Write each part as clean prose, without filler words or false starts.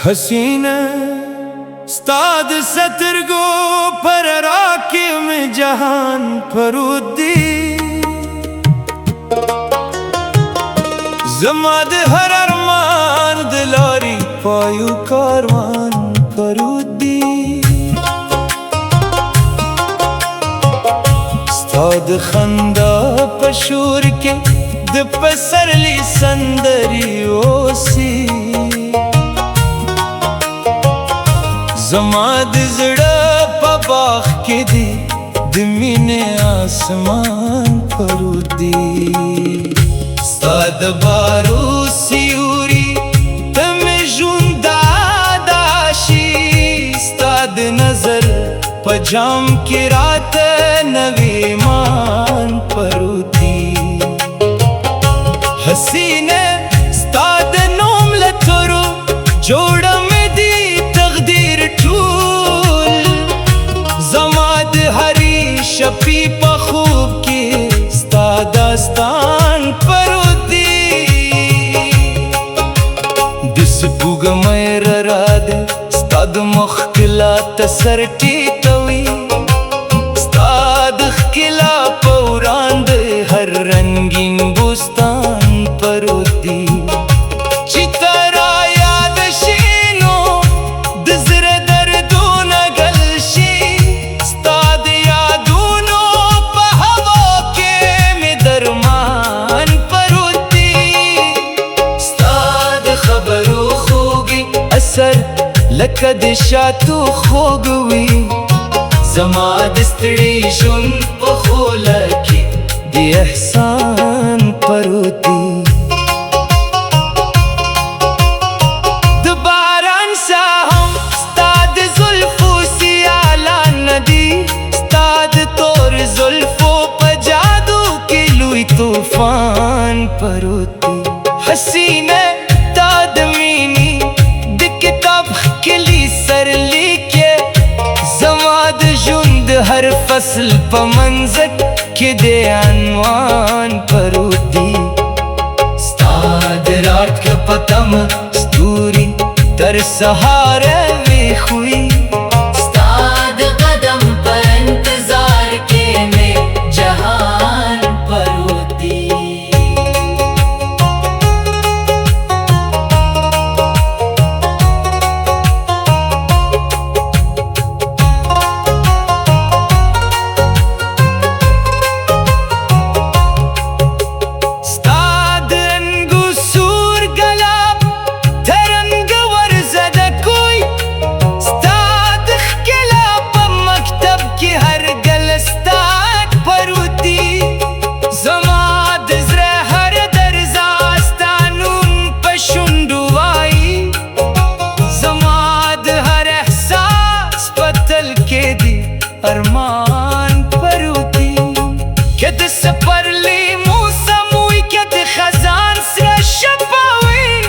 हसीना स्ताद सतरगो पर राकिम जहान फरुद्दी जमाद हर अरमान दिलारी पायु कारवान फरुद्दी स्ताद खंदा पशूर के दपसरली संदरी ओसी जमाद जड़ा पबाख के दी दमीने आसमान फरुद्दी स्ताद बारू सियूरी तम जुंदादाशी स्ताद नजर पजाम की रात नवीमान फरुद्दी हसीने स्ताद नोम लथरो जोड़ा में दी तकदीर ठूल जमाद हरी शपी पखूब की स्तादास्तान फरुद्दी दिस बुग मैर राद स्ताद मुख्किला तसरटी तवी स्ताद खिला पौरांद हर रंगीन बुस्तान फरुद्दी चितरा याद शीनो दजर दर्दो नगलशी स्ताद यादूनो पहवो के में दरमान फरुद्दी स्ताद खबरो खोगी असर लकद शातु खोगवी जमाद स्त्री शुन पखोलकी दी एहसान फरुद्दी दुबारान सा हम स्ताद जुल्फो सियाला नदी स्ताद तोर जुल्फो पजादू की लुई तूफान फरुद्दी हसीने ताद मीनी दिक्कताब किली सरली के जमाद जुंद हर फसल पमंजर के दे अनवान फरुद्दी स्ताद रात के पतम स्तूरी तर सहारे वे हुई स्ताद कदम पर इंतजार के में जहान फरुद्दी अरमान फरुद्दी कद सपरली मूसा मुई कद खजान से शपावी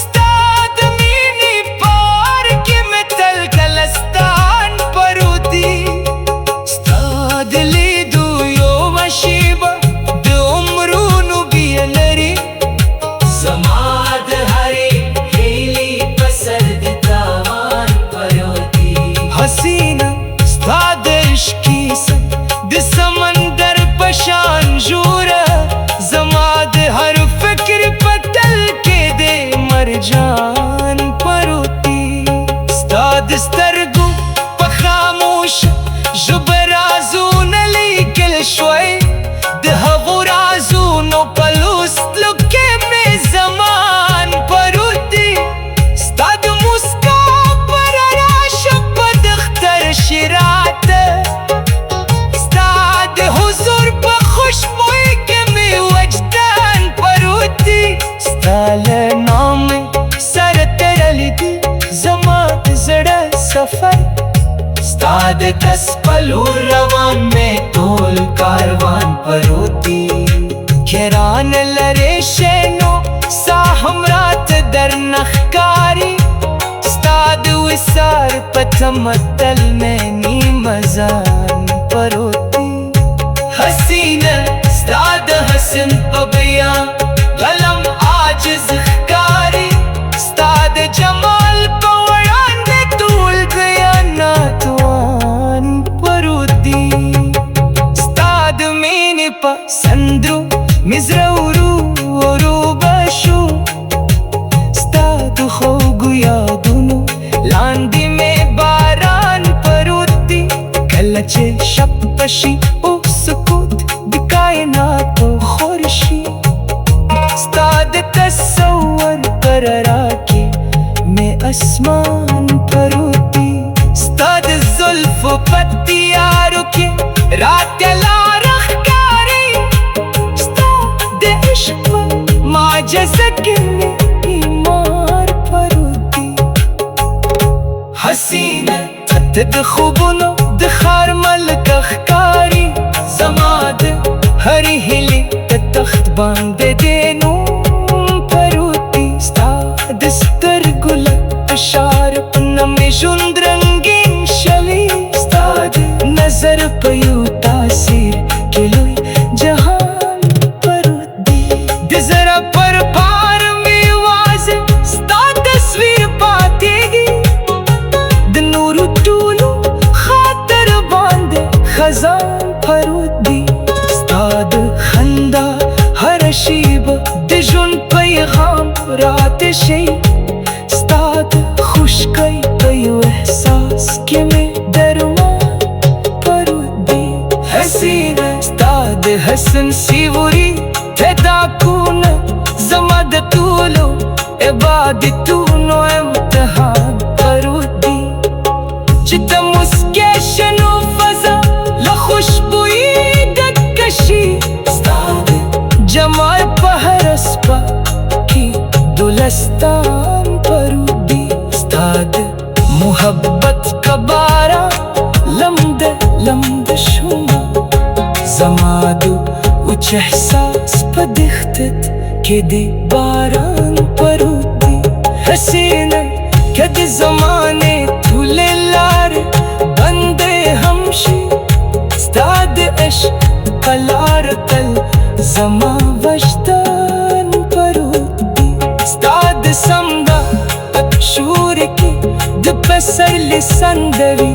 स्ताद मीनी पार के मितल कलस्तान फरुद्दी स्ताद ली दू यो मशीबा दो उम्रू बियलरी जमाद हरी हेली पसर दितावान फरुद्दी हसीना स्ताद इश्की से समंदर पशान जूर जमाद हर फिक्र पतल के दे मर जान फरुद्दी स्ताद स्तरगु पखामोश जुबराजू नली कल शोय दहवराजू नो पलूस लुके में जमान फरुद्दी स्ताद मुस्का पर राश पद अख्तर शिरात स्ताद हुजूर पर खुशबुई के में वजदान फरुद्दी स्ताल नाम सर तरली दी जमात जड़ा सफर स्ताद कस पलू रवान में तोल कारवान फरुद्दी खेरान लरे शेनो साहमरात दर नखकारी स्ताद विसार पथमतल में नी मजान फरुद्दी हसीना स्ताद हसन पबिया गलम आजिज कारी स्ताद जमा بجه شب بشی او سکوت بکائنات و خورشی استاد تصور قرراکی میں اسمان پر ہوتی استاد زلف و پتیارو کے رات لارخ کاری استاد عشق معجزہ کے ایمار پر ہوتی حسینه د خوبونو د خار ملک ښکاري زما د هرې هیلې د تخت باندې د نوم پروتي ستا د سترګو له اشاره په نمې ژوند رنګین شوي ستا د نظر په یو تاثیر کې لوی جهان پروت دی د زړه پر پار مې یوازې ستا تصویر پاتېږي د نورو ټولو خاطر باندې خزان پروت دی ستا د خندا هره شیبه د ژوند پیغام راته شي ستا د خوشکۍ په یو احساس کې مې درمان پروت دی حسینه ستا د حسن سیوري تداکونه زما د ټولو عبادتونو امتحان پروت دی چې ته مسکې شنو فضا له خوشبویي ډکه شي ستا د جمال په هره سپه کې دولستان پروت دی ستا د محبت کا باران لمده شومه زما د اوچ احساس په دښتت کې د باران پروت دی حسینه که د زمانې ټولې لارې بندې هم شي ستا د عشق په لاره تل زما وجدان پروت دی ستا د سمدا په شور کې د پسرلي سندري